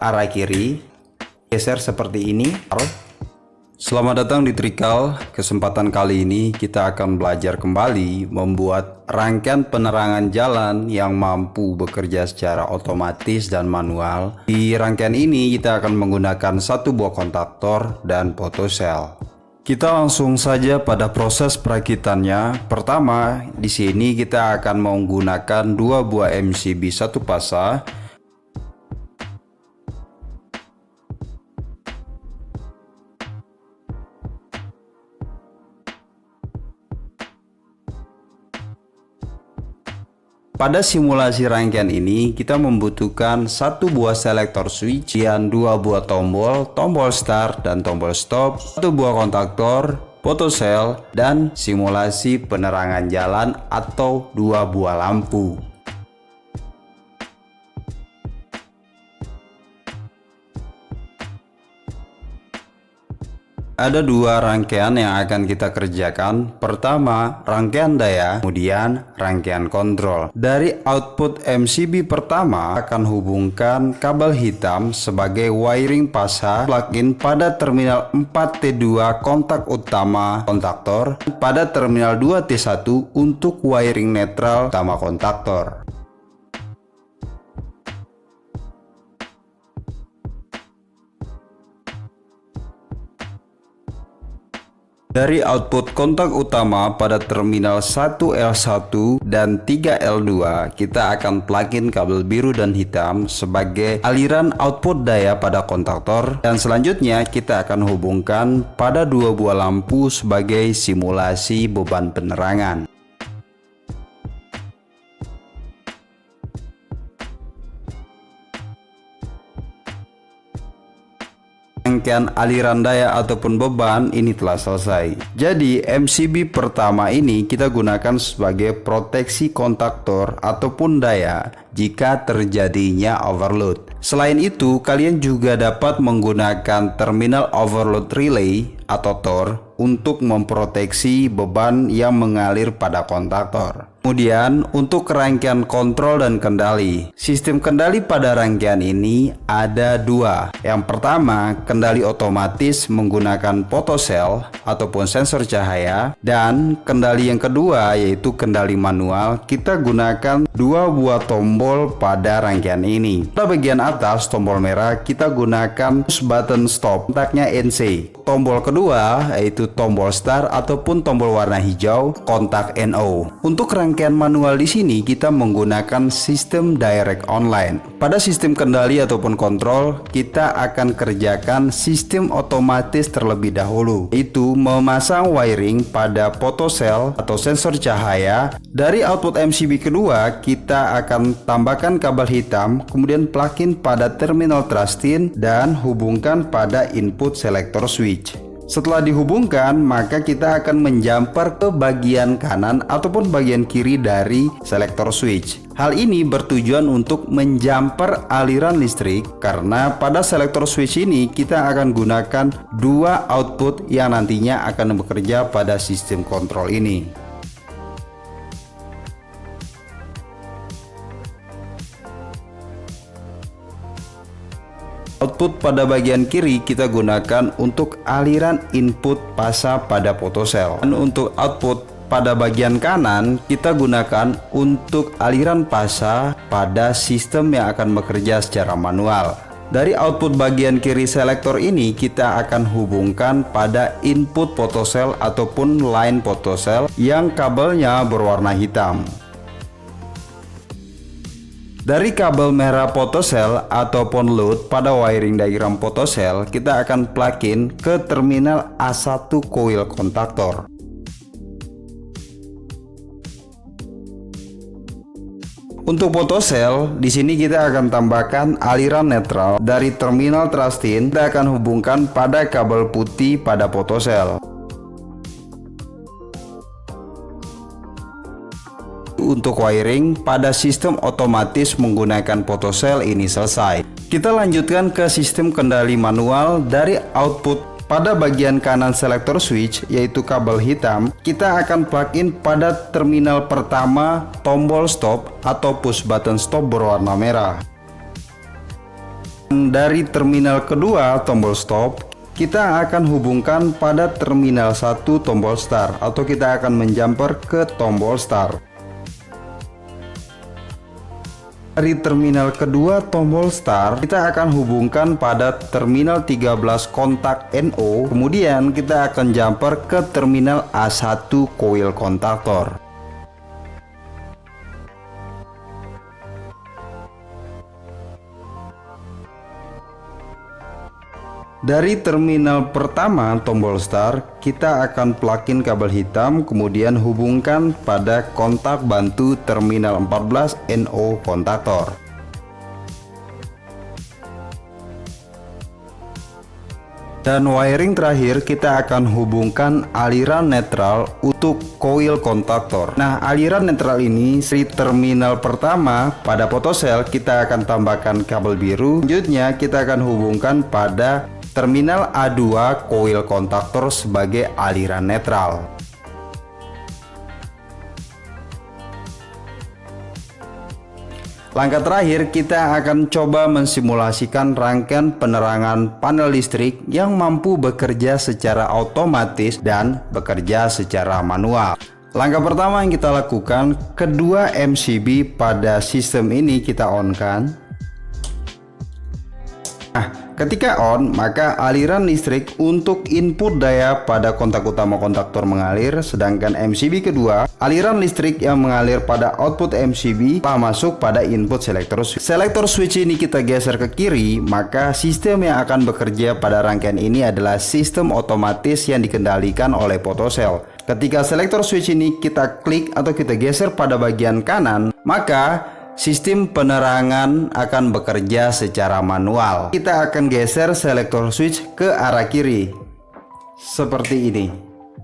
arah kiri, geser seperti ini. Selamat datang di Trikal. Kesempatan kali ini kita akan belajar kembali membuat rangkaian penerangan jalan yang mampu bekerja secara otomatis dan manual. Di rangkaian ini kita akan menggunakan satu buah kontaktor dan photocell. Kita langsung saja pada proses perakitannya. Pertama, di sini kita akan menggunakan dua buah MCB satu pasang. Pada simulasi rangkaian ini, kita membutuhkan satu buah selektor switch, dan dua buah tombol start dan tombol stop, satu buah kontaktor, photocell, dan simulasi penerangan jalan atau dua buah lampu. Ada dua rangkaian yang akan kita kerjakan. Pertama, rangkaian daya, kemudian rangkaian kontrol. Dari output MCB pertama akan hubungkan kabel hitam sebagai wiring pasang plug-in pada terminal 4T2 kontak utama kontaktor, pada terminal 2T1 untuk wiring netral utama kontaktor. Dari output kontak utama pada terminal 1L1 dan 3L2, kita akan plug-in kabel biru dan hitam sebagai aliran output daya pada kontaktor, dan selanjutnya kita akan hubungkan pada dua buah lampu sebagai simulasi beban penerangan. Rangkaian aliran daya ataupun beban ini telah selesai. Jadi MCB pertama ini kita gunakan sebagai proteksi kontaktor ataupun daya jika terjadinya overload. Selain itu, kalian juga dapat menggunakan terminal overload relay atau TOR untuk memproteksi beban yang mengalir pada kontaktor. Kemudian untuk rangkaian kontrol dan kendali, sistem kendali pada rangkaian ini ada dua. Yang pertama, kendali otomatis menggunakan photocell ataupun sensor cahaya, dan kendali yang kedua yaitu kendali manual. Kita gunakan dua buah tombol pada rangkaian ini. Pada bagian atas tombol merah kita gunakan push button stop, kontaknya NC. Tombol kedua yaitu tombol start ataupun tombol warna hijau, kontak NO. Untuk rangkaian manual di sini kita menggunakan sistem direct online. Pada sistem kendali ataupun kontrol, kita akan kerjakan sistem otomatis terlebih dahulu, yaitu memasang wiring pada photocell atau sensor cahaya. Dari output MCB kedua, kita akan tambahkan kabel hitam, kemudian plug-in pada terminal trustin dan hubungkan pada input selector switch. Setelah dihubungkan, maka kita akan menjumper ke bagian kanan ataupun bagian kiri dari selektor switch. Hal ini bertujuan untuk menjumper aliran listrik, karena pada selektor switch ini kita akan gunakan dua output yang nantinya akan bekerja pada sistem kontrol ini. Output pada bagian kiri kita gunakan untuk aliran input pasa pada photocell, dan untuk output pada bagian kanan kita gunakan untuk aliran pasa pada sistem yang akan bekerja secara manual. Dari output bagian kiri selektor ini kita akan hubungkan pada input photocell ataupun line photocell yang kabelnya berwarna hitam. Dari kabel merah photocell ataupun load pada wiring diagram photocell, kita akan plug-in ke terminal A1 coil kontaktor. Untuk photocell, di sini kita akan tambahkan aliran netral. Dari terminal trustin, kita akan hubungkan pada kabel putih pada photocell. Untuk wiring pada sistem otomatis menggunakan photocell ini selesai. Kita lanjutkan ke sistem kendali manual. Dari output pada bagian kanan selektor switch yaitu kabel hitam, kita akan plug-in pada terminal pertama tombol stop atau push button stop berwarna merah. Dari terminal kedua tombol stop, kita akan hubungkan pada terminal 1 tombol start, atau kita akan menjumper ke tombol start. Dari terminal kedua tombol start, kita akan hubungkan pada terminal 13 kontak NO, kemudian kita akan jumper ke terminal A1 coil kontaktor. Dari terminal pertama tombol start, kita akan plug-in kabel hitam, kemudian hubungkan pada kontak bantu terminal 14 NO kontaktor. Dan wiring terakhir, kita akan hubungkan aliran netral untuk coil kontaktor. Nah, aliran netral ini di terminal pertama pada photocell kita akan tambahkan kabel biru. Selanjutnya kita akan hubungkan pada terminal A2 coil kontaktor sebagai aliran netral. Langkah terakhir, kita akan coba mensimulasikan rangkaian penerangan panel listrik yang mampu bekerja secara otomatis dan bekerja secara manual. Langkah pertama yang kita lakukan, kedua MCB pada sistem ini kita on-kan. Nah, ketika on, maka aliran listrik untuk input daya pada kontak utama kontaktor mengalir, sedangkan MCB kedua, aliran listrik yang mengalir pada output MCB telah masuk pada input selektor switch. Selektor switch ini kita geser ke kiri, maka sistem yang akan bekerja pada rangkaian ini adalah sistem otomatis yang dikendalikan oleh photocell. Ketika selektor switch ini kita klik atau kita geser pada bagian kanan, maka sistem penerangan akan bekerja secara manual. Kita akan geser selektor switch ke arah kiri seperti ini.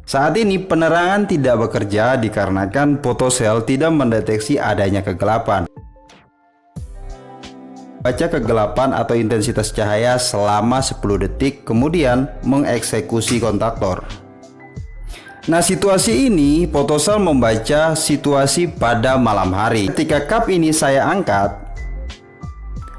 Saat ini penerangan tidak bekerja dikarenakan photocell tidak mendeteksi adanya kegelapan. Baca kegelapan atau intensitas cahaya selama 10 detik, kemudian mengeksekusi kontaktor. Nah, situasi ini photocell membaca situasi pada malam hari. Ketika kap ini saya angkat,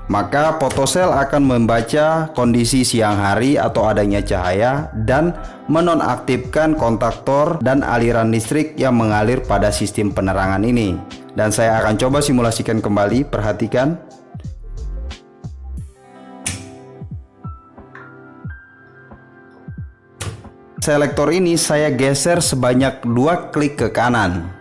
maka photocell akan membaca kondisi siang hari atau adanya cahaya dan menonaktifkan kontaktor dan aliran listrik yang mengalir pada sistem penerangan ini. Dan saya akan coba simulasikan kembali, perhatikan. Selektor ini saya geser sebanyak 2 klik ke kanan.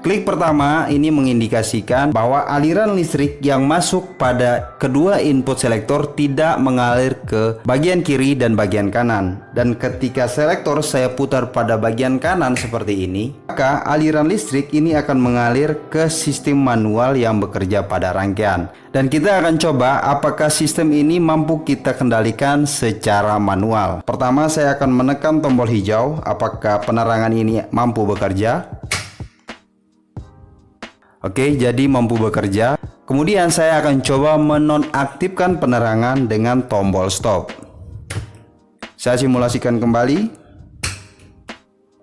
Klik pertama ini mengindikasikan bahwa aliran listrik yang masuk pada kedua input selektor tidak mengalir ke bagian kiri dan bagian kanan. Dan ketika selektor saya putar pada bagian kanan seperti ini, maka aliran listrik ini akan mengalir ke sistem manual yang bekerja pada rangkaian. Dan kita akan coba apakah sistem ini mampu kita kendalikan secara manual. Pertama, saya akan menekan tombol hijau, apakah penerangan ini mampu bekerja. Oke, jadi mampu bekerja. Kemudian saya akan coba menonaktifkan penerangan dengan tombol stop. Saya simulasikan kembali,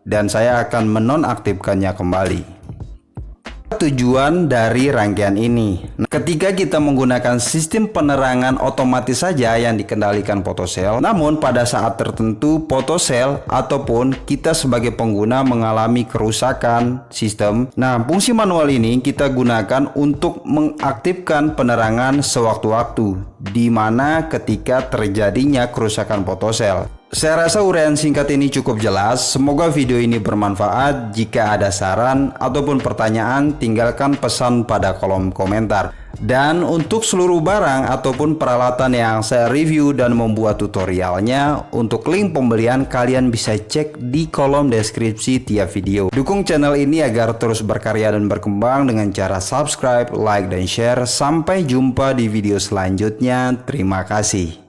dan saya akan menonaktifkannya kembali. Tujuan dari rangkaian ini, ketika kita menggunakan sistem penerangan otomatis saja yang dikendalikan photocell, namun pada saat tertentu photocell ataupun kita sebagai pengguna mengalami kerusakan sistem. Nah, fungsi manual ini kita gunakan untuk mengaktifkan penerangan sewaktu-waktu, di mana ketika terjadinya kerusakan photocell. Saya rasa uraian singkat ini cukup jelas. Semoga video ini bermanfaat. Jika ada saran ataupun pertanyaan, tinggalkan pesan pada kolom komentar. Dan untuk seluruh barang ataupun peralatan yang saya review dan membuat tutorialnya, untuk link pembelian kalian bisa cek di kolom deskripsi tiap video. Dukung channel ini agar terus berkarya dan berkembang dengan cara subscribe, like, dan share. Sampai jumpa di video selanjutnya. Terima kasih.